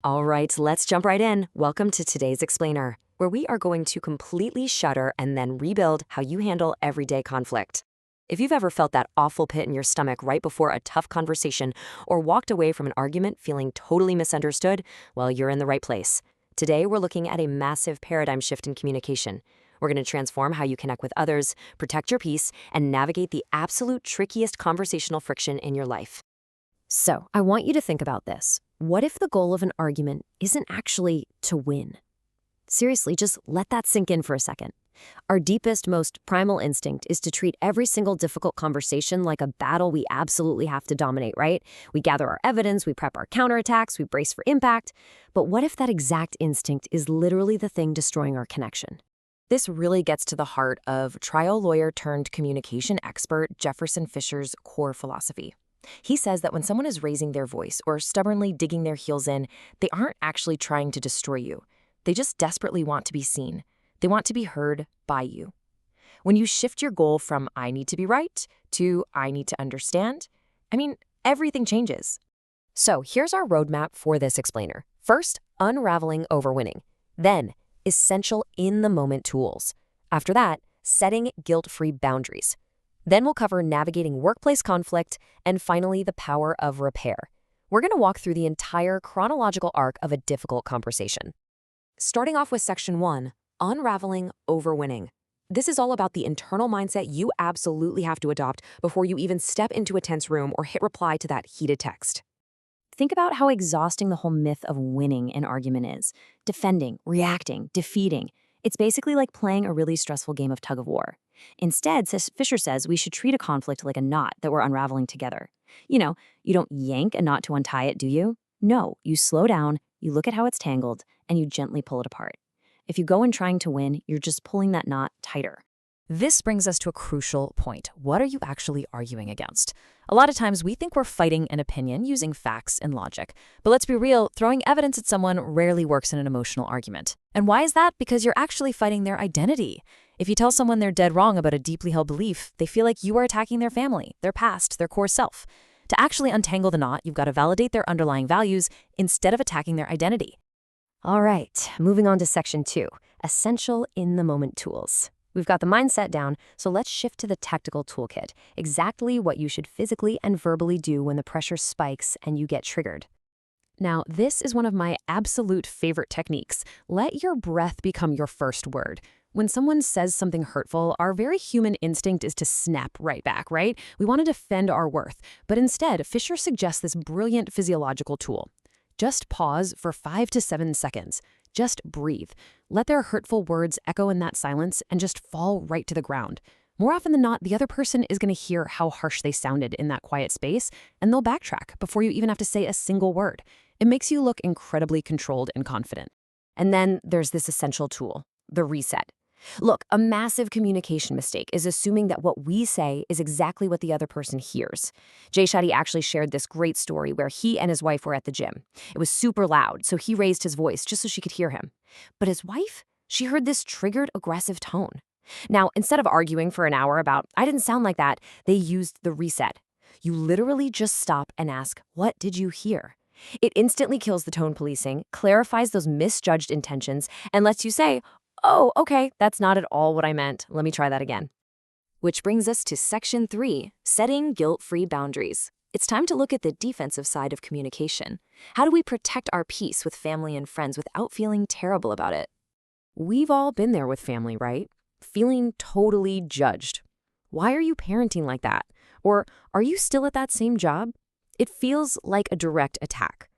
All right, let's jump right in. Welcome to today's Explainer, where we are going to completely shutter and then rebuild how you handle everyday conflict. If you've ever felt that awful pit in your stomach right before a tough conversation or walked away from an argument feeling totally misunderstood, well, you're in the right place. Today, we're looking at a massive paradigm shift in communication. We're going to transform how you connect with others, protect your peace, and navigate the absolute trickiest conversational friction in your life. So, I want you to think about this. What if the goal of an argument isn't actually to win? Seriously, just let that sink in for a second. Our deepest, most primal instinct is to treat every single difficult conversation like a battle we absolutely have to dominate, right? We gather our evidence, we prep our counterattacks, we brace for impact. But what if that exact instinct is literally the thing destroying our connection? This really gets to the heart of trial lawyer turned communication expert Jefferson Fisher's core philosophy. He says that when someone is raising their voice or stubbornly digging their heels in, they aren't actually trying to destroy you. They just desperately want to be seen. They want to be heard by you. When you shift your goal from I need to be right to I need to understand, everything changes. So here's our roadmap for this explainer. First, unraveling overwinning. Then, essential in-the-moment tools. After that, setting guilt-free boundaries. Then we'll cover navigating workplace conflict, and finally, the power of repair. We're going to walk through the entire chronological arc of a difficult conversation. Starting off with Section 1, unraveling overwinning. This is all about the internal mindset you absolutely have to adopt before you even step into a tense room or hit reply to that heated text. Think about how exhausting the whole myth of winning an argument is. Defending, reacting, defeating. It's basically like playing a really stressful game of tug of war. Instead, Fisher says we should treat a conflict like a knot that we're unraveling together. You don't yank a knot to untie it, do you? No, you slow down, you look at how it's tangled, and you gently pull it apart. If you go in trying to win, you're just pulling that knot tighter. This brings us to a crucial point. What are you actually arguing against? A lot of times we think we're fighting an opinion using facts and logic. But let's be real, throwing evidence at someone rarely works in an emotional argument. And why is that? Because you're actually fighting their identity. If you tell someone they're dead wrong about a deeply held belief, they feel like you are attacking their family, their past, their core self. To actually untangle the knot, you've got to validate their underlying values instead of attacking their identity. All right, moving on to Section 2, essential in-the-moment tools. We've got the mindset down, so let's shift to the tactical toolkit, exactly what you should physically and verbally do when the pressure spikes and you get triggered. Now, this is one of my absolute favorite techniques. Let your breath become your first word. When someone says something hurtful, our very human instinct is to snap right back, right? We want to defend our worth. But instead, Fisher suggests this brilliant physiological tool. Just pause for 5 to 7 seconds. Just breathe. Let their hurtful words echo in that silence and just fall right to the ground. More often than not, the other person is going to hear how harsh they sounded in that quiet space, and they'll backtrack before you even have to say a single word. It makes you look incredibly controlled and confident. And then there's this essential tool, the reset. Look, a massive communication mistake is assuming that what we say is exactly what the other person hears. Jay Shetty actually shared this great story where he and his wife were at the gym. It was super loud, so he raised his voice just so she could hear him. But his wife, she heard this triggered, aggressive tone. Now, instead of arguing for an hour about, I didn't sound like that, they used the reset. You literally just stop and ask, what did you hear? It instantly kills the tone policing, clarifies those misjudged intentions, and lets you say, oh, okay, that's not at all what I meant. Let me try that again. Which brings us to Section 3, setting guilt-free boundaries. It's time to look at the defensive side of communication. How do we protect our peace with family and friends without feeling terrible about it? We've all been there with family, right? Feeling totally judged. Why are you parenting like that? Or are you still at that same job? It feels like a direct attack.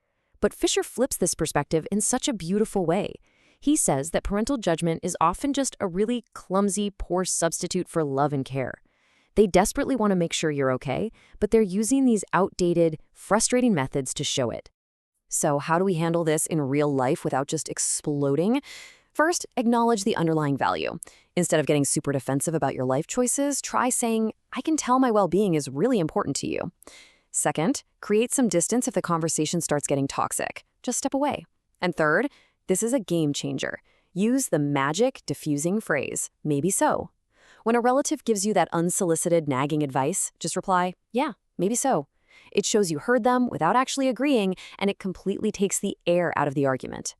But Fisher flips this perspective in such a beautiful way. He says that parental judgment is often just a really clumsy, poor substitute for love and care. They desperately want to make sure you're okay, but they're using these outdated, frustrating methods to show it. So how do we handle this in real life without just exploding? First, acknowledge the underlying value. Instead of getting super defensive about your life choices, try saying, I can tell my well-being is really important to you. Second, create some distance if the conversation starts getting toxic. Just step away. And third, this is a game changer. Use the magic diffusing phrase, maybe so. When a relative gives you that unsolicited nagging advice, just reply, yeah, maybe so. It shows you heard them without actually agreeing, and it completely takes the air out of the argument.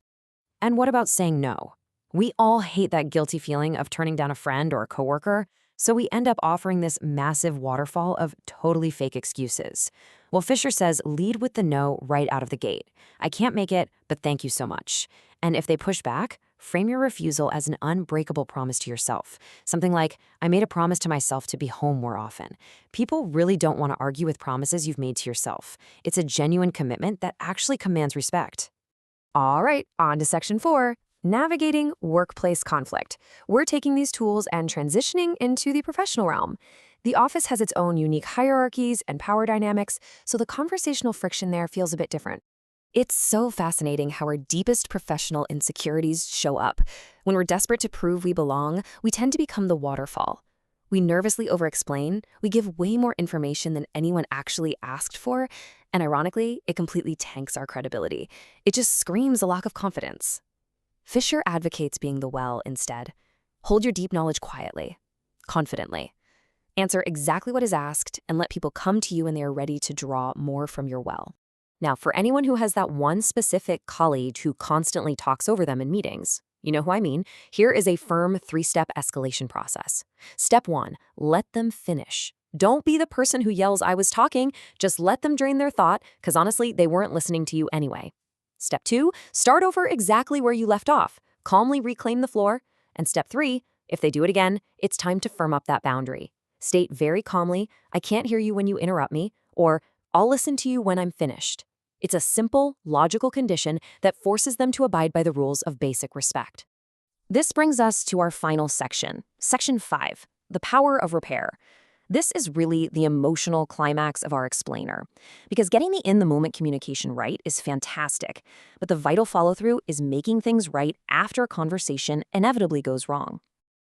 And what about saying no? We all hate that guilty feeling of turning down a friend or a coworker, so we end up offering this massive waterfall of totally fake excuses. Well, Fisher says lead with the no right out of the gate. I can't make it, but thank you so much. And if they push back, frame your refusal as an unbreakable promise to yourself. Something like, I made a promise to myself to be home more often. People really don't want to argue with promises you've made to yourself. It's a genuine commitment that actually commands respect. All right, on to section 4. Navigating workplace conflict. We're taking these tools and transitioning into the professional realm. The office has its own unique hierarchies and power dynamics, so the conversational friction there feels a bit different. It's so fascinating how our deepest professional insecurities show up. When we're desperate to prove we belong, we tend to become the waterfall. We nervously over-explain, we give way more information than anyone actually asked for, and ironically, it completely tanks our credibility. It just screams a lack of confidence. Fisher advocates being the well instead. Hold your deep knowledge quietly, confidently. Answer exactly what is asked and let people come to you when they are ready to draw more from your well. Now, for anyone who has that one specific colleague who constantly talks over them in meetings, you know who I mean, here is a firm 3-step escalation process. Step 1, let them finish. Don't be the person who yells, I was talking. Just let them drain their thought, because honestly, they weren't listening to you anyway. Step 2, start over exactly where you left off. Calmly reclaim the floor. And step 3, if they do it again, it's time to firm up that boundary. State very calmly, I can't hear you when you interrupt me, or I'll listen to you when I'm finished. It's a simple, logical condition that forces them to abide by the rules of basic respect. This brings us to our final section, section 5, the power of repair. This is really the emotional climax of our explainer, because getting the in-the-moment communication right is fantastic, but the vital follow-through is making things right after a conversation inevitably goes wrong.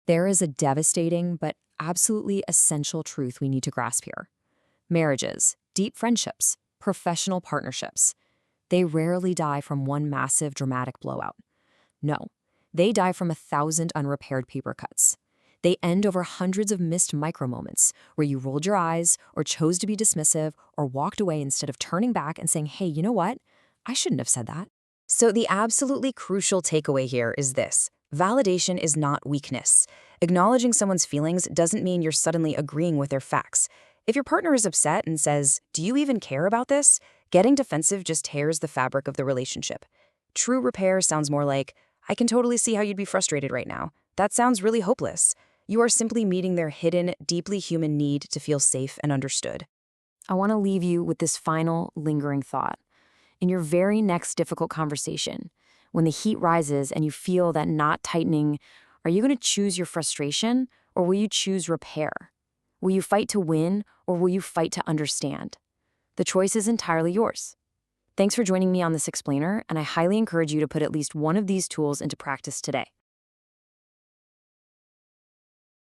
There is a devastating but absolutely essential truth we need to grasp here. Marriages, deep friendships, professional partnerships, they rarely die from one massive dramatic blowout. No, they die from 1,000 unrepaired paper cuts. They end over hundreds of missed micro-moments where you rolled your eyes or chose to be dismissive or walked away instead of turning back and saying, hey, you know what? I shouldn't have said that. So the absolutely crucial takeaway here is this. Validation is not weakness. Acknowledging someone's feelings doesn't mean you're suddenly agreeing with their facts. If your partner is upset and says, do you even care about this? Getting defensive just tears the fabric of the relationship. True repair sounds more like, I can totally see how you'd be frustrated right now. That sounds really hopeless. You are simply meeting their hidden, deeply human need to feel safe and understood. I want to leave you with this final, lingering thought. In your very next difficult conversation, when the heat rises and you feel that knot tightening, are you going to choose your frustration or will you choose repair? Will you fight to win or will you fight to understand? The choice is entirely yours. Thanks for joining me on this explainer, and I highly encourage you to put at least one of these tools into practice today.